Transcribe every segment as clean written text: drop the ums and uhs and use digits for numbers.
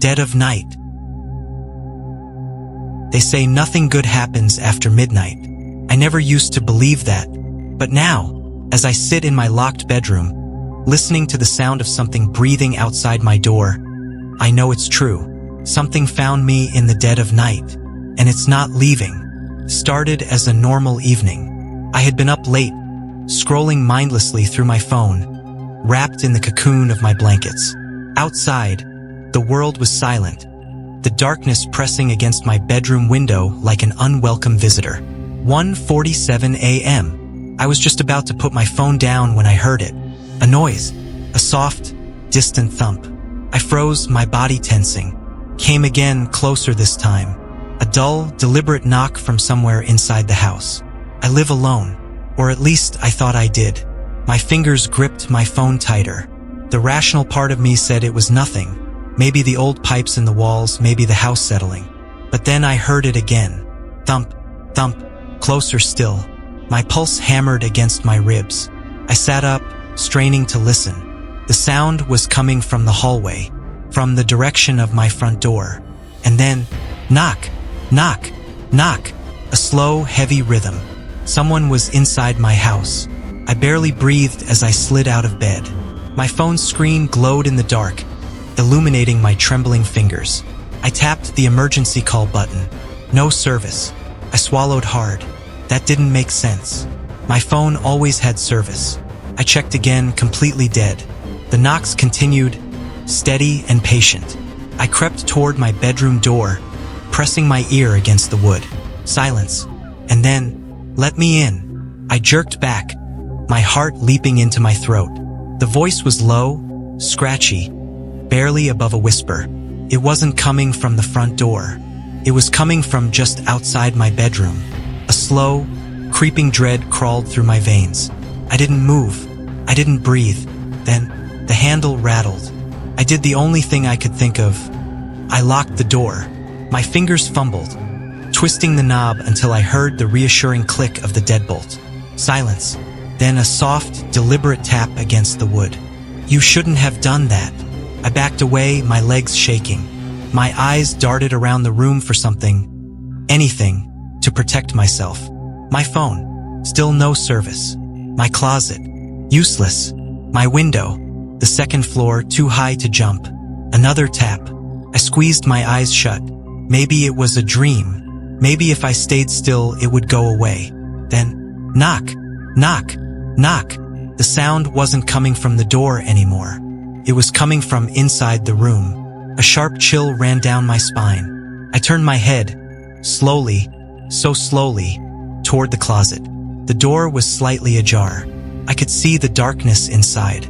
Dead of night. They say nothing good happens after midnight. I never used to believe that, but now, as I sit in my locked bedroom, listening to the sound of something breathing outside my door, I know it's true. Something found me in the dead of night, and it's not leaving. Started as a normal evening. I had been up late, scrolling mindlessly through my phone, wrapped in the cocoon of my blankets. Outside, the world was silent, the darkness pressing against my bedroom window like an unwelcome visitor. 1:47 a.m. I was just about to put my phone down when I heard it. A noise, a soft, distant thump. I froze, my body tensing. Came again, closer this time. A dull, deliberate knock from somewhere inside the house. I live alone, or at least I thought I did. My fingers gripped my phone tighter. The rational part of me said it was nothing. Maybe the old pipes in the walls, maybe the house settling. But then I heard it again. Thump, thump, closer still. My pulse hammered against my ribs. I sat up, straining to listen. The sound was coming from the hallway, from the direction of my front door. And then, knock, knock, knock. A slow, heavy rhythm. Someone was inside my house. I barely breathed as I slid out of bed. My phone screen glowed in the dark, illuminating my trembling fingers. I tapped the emergency call button. No service. I swallowed hard. That didn't make sense. My phone always had service. I checked again, completely dead. The knocks continued, steady and patient. I crept toward my bedroom door, pressing my ear against the wood. Silence. And then, let me in. I jerked back, my heart leaping into my throat. The voice was low, scratchy, barely above a whisper. It wasn't coming from the front door. It was coming from just outside my bedroom. A slow, creeping dread crawled through my veins. I didn't move. I didn't breathe. Then, the handle rattled. I did the only thing I could think of. I locked the door. My fingers fumbled, twisting the knob until I heard the reassuring click of the deadbolt. Silence. Then a soft, deliberate tap against the wood. You shouldn't have done that. I backed away, my legs shaking. My eyes darted around the room for something, anything, to protect myself. My phone, still no service. My closet, useless. My window, the second floor, too high to jump. Another tap. I squeezed my eyes shut. Maybe it was a dream. Maybe if I stayed still, it would go away. Then, knock, knock, knock. The sound wasn't coming from the door anymore. It was coming from inside the room. A sharp chill ran down my spine. I turned my head, slowly, so slowly, toward the closet. The door was slightly ajar. I could see the darkness inside,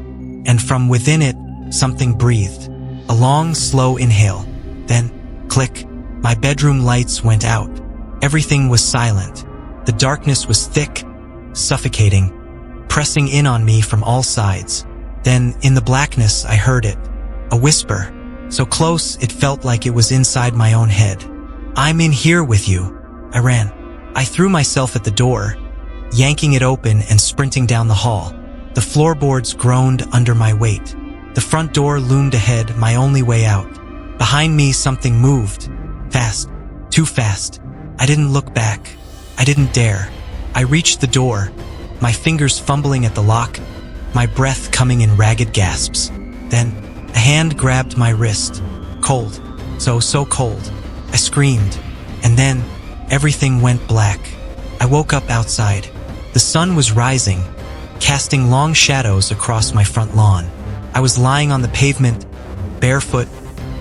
and from within it, something breathed. A long, slow inhale. Then, click, my bedroom lights went out. Everything was silent. The darkness was thick, suffocating, pressing in on me from all sides. Then, in the blackness, I heard it. A whisper, so close it felt like it was inside my own head. I'm in here with you. I ran. I threw myself at the door, yanking it open and sprinting down the hall. The floorboards groaned under my weight. The front door loomed ahead, my only way out. Behind me, something moved. Fast. Too fast. I didn't look back. I didn't dare. I reached the door, my fingers fumbling at the lock, my breath coming in ragged gasps. Then, a hand grabbed my wrist. Cold. So cold. I screamed. And then, everything went black. I woke up outside. The sun was rising, casting long shadows across my front lawn. I was lying on the pavement, barefoot,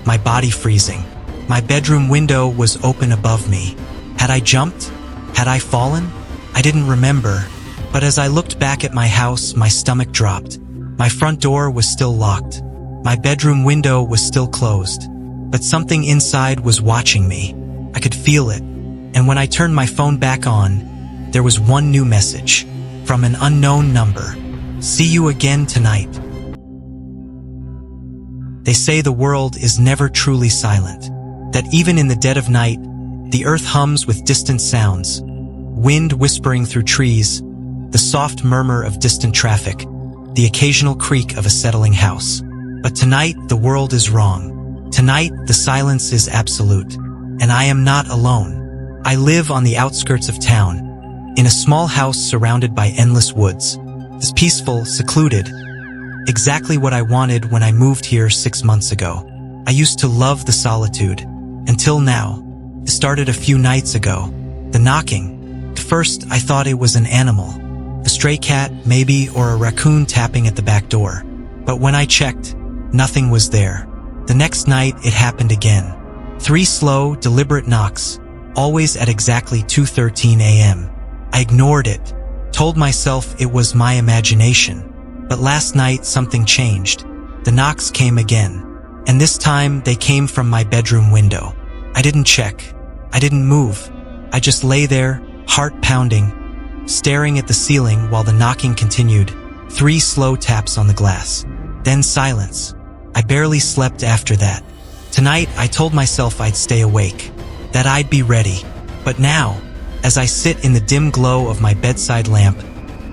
my body freezing. My bedroom window was open above me. Had I jumped? Had I fallen? I didn't remember, but as I looked back at my house, my stomach dropped. My front door was still locked. My bedroom window was still closed. But something inside was watching me. I could feel it. And when I turned my phone back on, there was one new message from an unknown number. See you again tonight. They say the world is never truly silent, that even in the dead of night, the earth hums with distant sounds, wind whispering through trees, the soft murmur of distant traffic, the occasional creak of a settling house. But tonight, the world is wrong. Tonight, the silence is absolute, and I am not alone. I live on the outskirts of town, in a small house surrounded by endless woods. It's peaceful, secluded, exactly what I wanted when I moved here 6 months ago. I used to love the solitude, until now. It started a few nights ago. The knocking. At first, I thought it was an animal. A stray cat, maybe, or a raccoon tapping at the back door. But when I checked, nothing was there. The next night, it happened again. 3 slow, deliberate knocks, always at exactly 2:13 a.m. I ignored it, told myself it was my imagination. But last night, something changed. The knocks came again. And this time, they came from my bedroom window. I didn't check. I didn't move. I just lay there, heart pounding, staring at the ceiling while the knocking continued. 3 slow taps on the glass. Then silence. I barely slept after that. Tonight, I told myself I'd stay awake, that I'd be ready. But now, as I sit in the dim glow of my bedside lamp,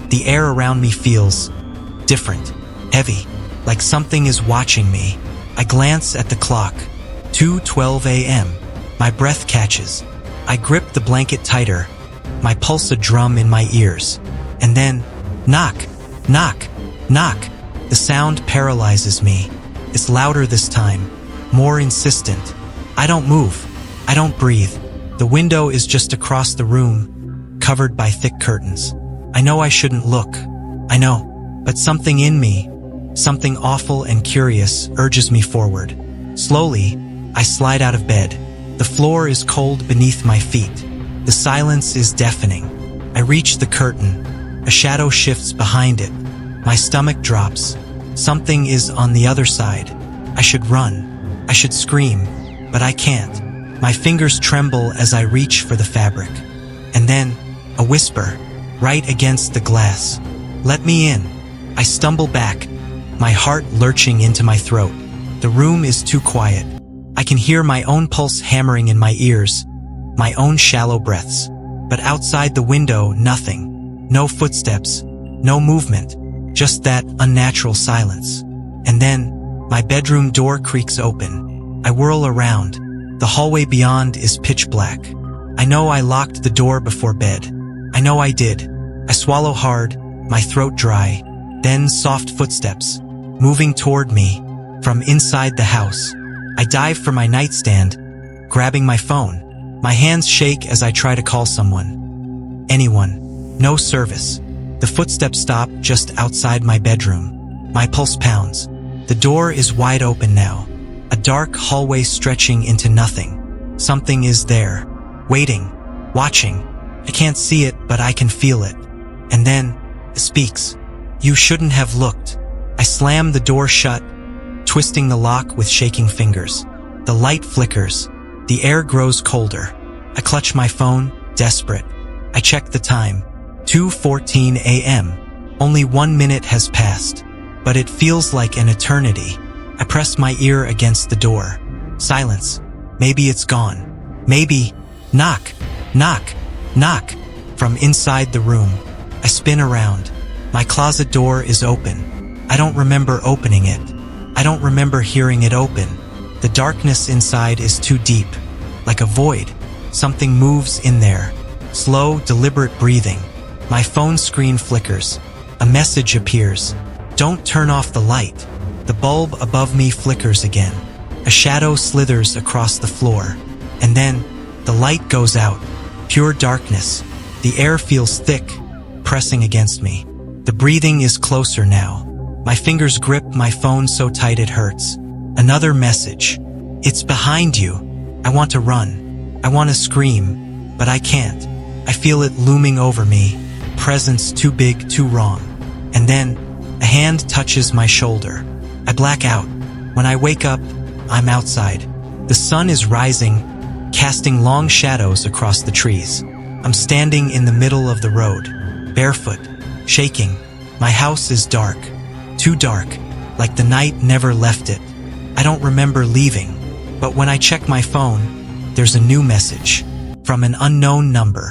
the air around me feels different, heavy, like something is watching me. I glance at the clock. 2:12 a.m. My breath catches. I grip the blanket tighter, my pulse a drum in my ears. And then, knock, knock, knock. The sound paralyzes me. It's louder this time, more insistent. I don't move. I don't breathe. The window is just across the room, covered by thick curtains. I know I shouldn't look. I know. But something in me, something awful and curious, urges me forward. Slowly, I slide out of bed. The floor is cold beneath my feet. The silence is deafening. I reach the curtain. A shadow shifts behind it. My stomach drops. Something is on the other side. I should run. I should scream, but I can't. My fingers tremble as I reach for the fabric. And then, a whisper, right against the glass. Let me in. I stumble back, my heart lurching into my throat. The room is too quiet. I can hear my own pulse hammering in my ears, my own shallow breaths. But outside the window, nothing. No footsteps, no movement, just that unnatural silence. And then, my bedroom door creaks open. I whirl around. The hallway beyond is pitch black. I know I locked the door before bed. I know I did. I swallow hard, my throat dry. Then soft footsteps, moving toward me, from inside the house. I dive for my nightstand, grabbing my phone. My hands shake as I try to call someone. Anyone. No service. The footsteps stop just outside my bedroom. My pulse pounds. The door is wide open now. A dark hallway stretching into nothing. Something is there, waiting, watching. I can't see it, but I can feel it. And then, it speaks. You shouldn't have looked. I slam the door shut, twisting the lock with shaking fingers. The light flickers. The air grows colder. I clutch my phone, desperate. I check the time. 2:14 a.m. Only 1 minute has passed, but it feels like an eternity. I press my ear against the door. Silence. Maybe it's gone. Maybe. Knock, knock, knock. From inside the room, I spin around. My closet door is open. I don't remember opening it. I don't remember hearing it open. The darkness inside is too deep. Like a void, something moves in there. Slow, deliberate breathing. My phone screen flickers. A message appears. Don't turn off the light. The bulb above me flickers again. A shadow slithers across the floor. And then, the light goes out. Pure darkness. The air feels thick, pressing against me. The breathing is closer now. My fingers grip my phone so tight it hurts. Another message. It's behind you. I want to run. I want to scream, but I can't. I feel it looming over me. Presence too big, too wrong. And then, a hand touches my shoulder. I black out. When I wake up, I'm outside. The sun is rising, casting long shadows across the trees. I'm standing in the middle of the road, barefoot, shaking. My house is dark. Too dark, like the night never left it. I don't remember leaving, but when I check my phone, there's a new message from an unknown number.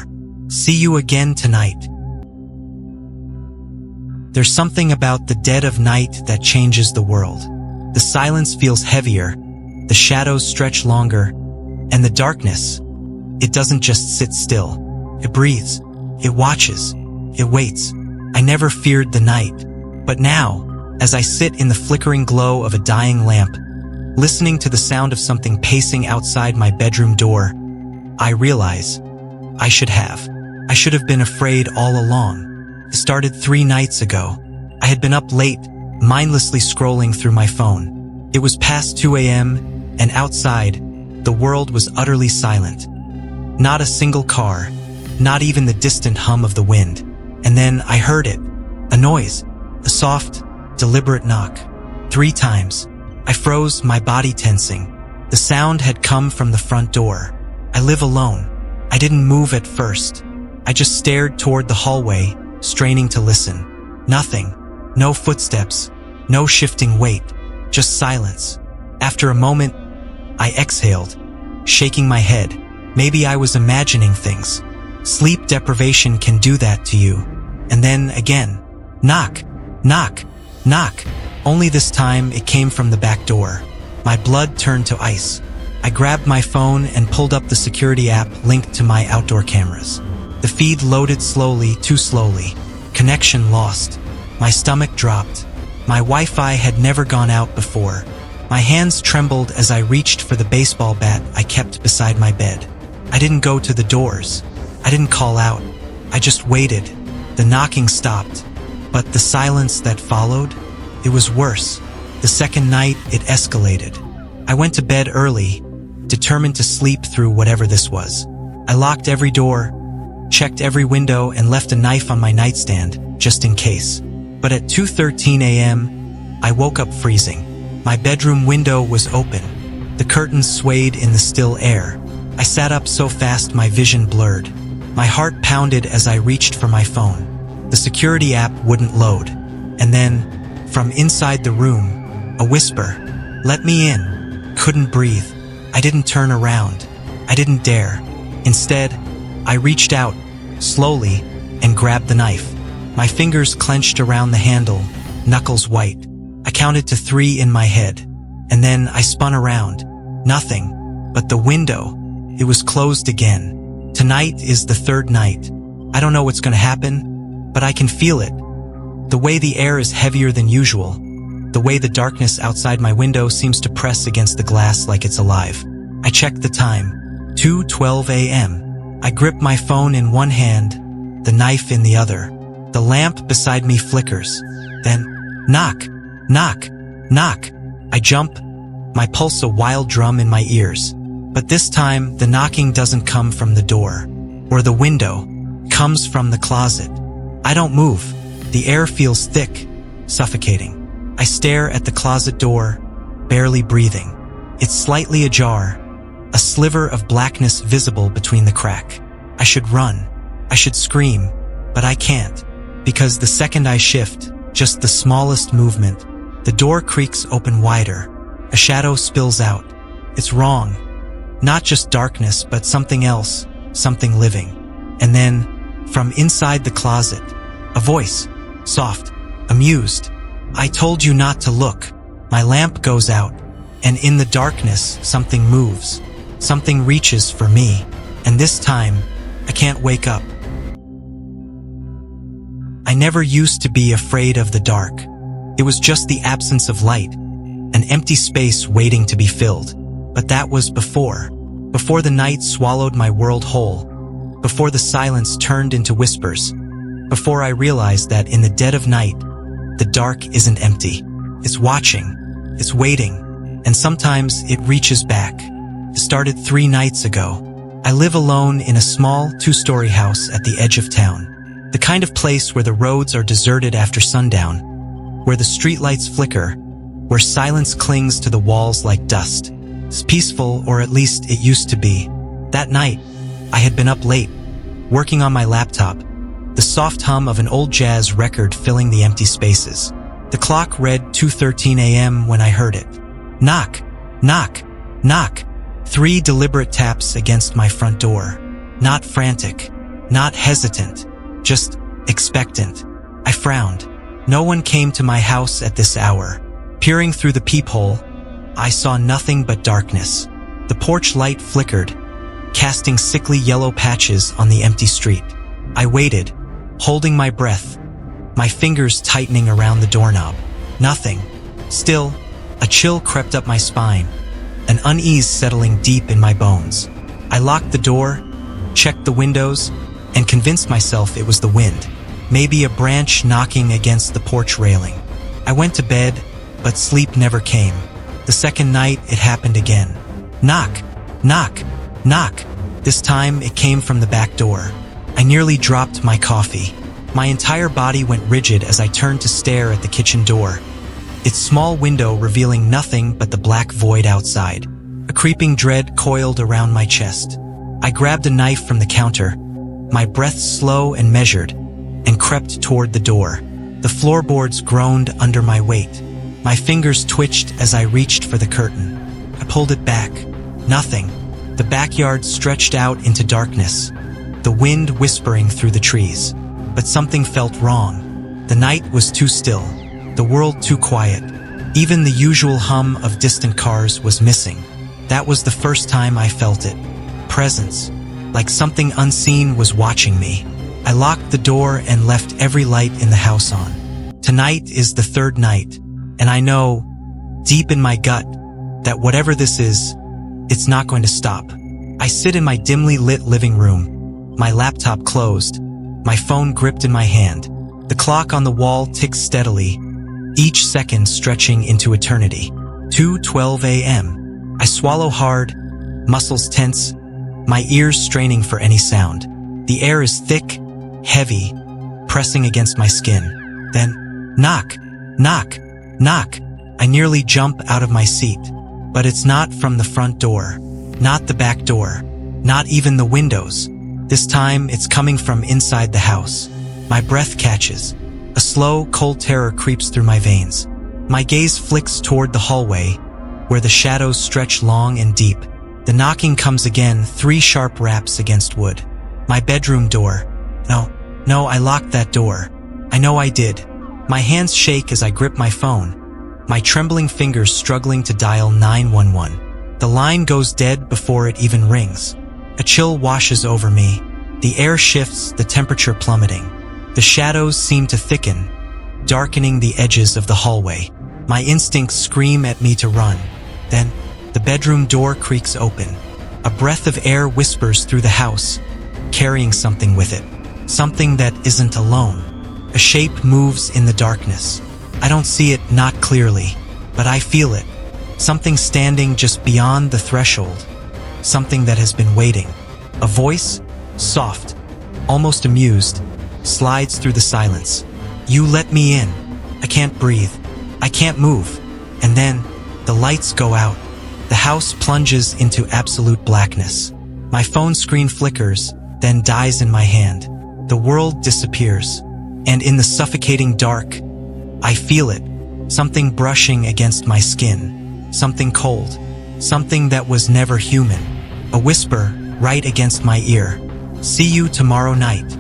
See you again tonight. There's something about the dead of night that changes the world. The silence feels heavier, the shadows stretch longer, and the darkness, it doesn't just sit still. It breathes, it watches, it waits. I never feared the night, but now, as I sit in the flickering glow of a dying lamp, listening to the sound of something pacing outside my bedroom door, I realize I should have been afraid all along. It started 3 nights ago. I had been up late, mindlessly scrolling through my phone. It was past 2 a.m., and outside, the world was utterly silent. Not a single car, not even the distant hum of the wind. And then I heard it. A noise. A soft, deliberate knock. 3 times. I froze, my body tensing. The sound had come from the front door. I live alone. I didn't move at first. I just stared toward the hallway, straining to listen. Nothing. No footsteps. No shifting weight. Just silence. After a moment, I exhaled, shaking my head. Maybe I was imagining things. Sleep deprivation can do that to you. And then again. Knock. Knock. Knock. Only this time it came from the back door. My blood turned to ice. I grabbed my phone and pulled up the security app linked to my outdoor cameras. The feed loaded slowly, too slowly. Connection lost. My stomach dropped. My Wi-Fi had never gone out before. My hands trembled as I reached for the baseball bat I kept beside my bed. I didn't go to the doors. I didn't call out. I just waited. The knocking stopped. But the silence that followed, it was worse. The second night, it escalated. I went to bed early, determined to sleep through whatever this was. I locked every door, checked every window, and left a knife on my nightstand, just in case. But at 2:13 a.m., I woke up freezing. My bedroom window was open. The curtains swayed in the still air. I sat up so fast my vision blurred. My heart pounded as I reached for my phone. The security app wouldn't load. And then, from inside the room, a whisper. Let me in. Couldn't breathe. I didn't turn around. I didn't dare. Instead, I reached out, slowly, and grabbed the knife. My fingers clenched around the handle, knuckles white. I counted to 3 in my head, and then I spun around. Nothing. But the window. It was closed again. Tonight is the 3rd night. I don't know what's gonna happen, but I can feel it. The way the air is heavier than usual. The way the darkness outside my window seems to press against the glass like it's alive. I checked the time. 2:12 a.m. I grip my phone in one hand, the knife in the other. The lamp beside me flickers. Then, knock, knock, knock. I jump, my pulse a wild drum in my ears. But this time, the knocking doesn't come from the door or the window. It comes from the closet. I don't move. The air feels thick, suffocating. I stare at the closet door, barely breathing. It's slightly ajar, a sliver of blackness visible between the crack. I should run. I should scream, but I can't. Because the second I shift, just the smallest movement, the door creaks open wider. A shadow spills out. It's wrong. Not just darkness, but something else, something living. And then, from inside the closet, a voice, soft, amused. I told you not to look. My lamp goes out, and in the darkness, something moves. Something reaches for me, and this time, I can't wake up. I never used to be afraid of the dark. It was just the absence of light, an empty space waiting to be filled. But that was before the night swallowed my world whole, before the silence turned into whispers, before I realized that in the dead of night, the dark isn't empty. It's watching, it's waiting, and sometimes it reaches back. It started 3 nights ago. I live alone in a small 2-story house at the edge of town. The kind of place where the roads are deserted after sundown, where the streetlights flicker, where silence clings to the walls like dust. It's peaceful, or at least it used to be. That night, I had been up late, working on my laptop, the soft hum of an old jazz record filling the empty spaces. The clock read 2:13 a.m. when I heard it. Knock, knock, knock. 3 deliberate taps against my front door. Not frantic, not hesitant, just expectant. I frowned. No one came to my house at this hour. Peering through the peephole, I saw nothing but darkness. The porch light flickered, casting sickly yellow patches on the empty street. I waited, holding my breath, my fingers tightening around the doorknob. Nothing. Still, a chill crept up my spine, an unease settling deep in my bones. I locked the door, checked the windows, and convinced myself it was the wind, maybe a branch knocking against the porch railing. I went to bed, but sleep never came. The second night, it happened again. Knock, knock, knock. This time, it came from the back door. I nearly dropped my coffee. My entire body went rigid as I turned to stare at the kitchen door, its small window revealing nothing but the black void outside. A creeping dread coiled around my chest. I grabbed a knife from the counter, my breath slow and measured, and crept toward the door. The floorboards groaned under my weight. My fingers twitched as I reached for the curtain. I pulled it back. Nothing. The backyard stretched out into darkness, the wind whispering through the trees. But something felt wrong. The night was too still, the world too quiet. Even the usual hum of distant cars was missing. That was the first time I felt it. Presence. Like something unseen was watching me. I locked the door and left every light in the house on. Tonight is the third night, and I know, deep in my gut, that whatever this is, it's not going to stop. I sit in my dimly lit living room, my laptop closed, my phone gripped in my hand. The clock on the wall ticks steadily, each second stretching into eternity. 2:12 a.m. I swallow hard, muscles tense, my ears straining for any sound. The air is thick, heavy, pressing against my skin. Then, knock, knock, knock. I nearly jump out of my seat. But it's not from the front door, not the back door, not even the windows. This time, it's coming from inside the house. My breath catches. A slow, cold terror creeps through my veins. My gaze flicks toward the hallway, where the shadows stretch long and deep. The knocking comes again, 3 sharp raps against wood. My bedroom door. No, I locked that door. I know I did. My hands shake as I grip my phone, my trembling fingers struggling to dial 911. The line goes dead before it even rings. A chill washes over me. The air shifts, the temperature plummeting. The shadows seem to thicken, darkening the edges of the hallway. My instincts scream at me to run. Then, the bedroom door creaks open. A breath of air whispers through the house, carrying something with it. Something that isn't alone. A shape moves in the darkness. I don't see it, not clearly, but I feel it. Something standing just beyond the threshold. Something that has been waiting. A voice, soft, almost amused, slides through the silence. You let me in. I can't breathe. I can't move. And then, the lights go out. The house plunges into absolute blackness. My phone screen flickers, then dies in my hand. The world disappears. And in the suffocating dark, I feel it. Something brushing against my skin. Something cold. Something that was never human. A whisper right against my ear. See you tomorrow night.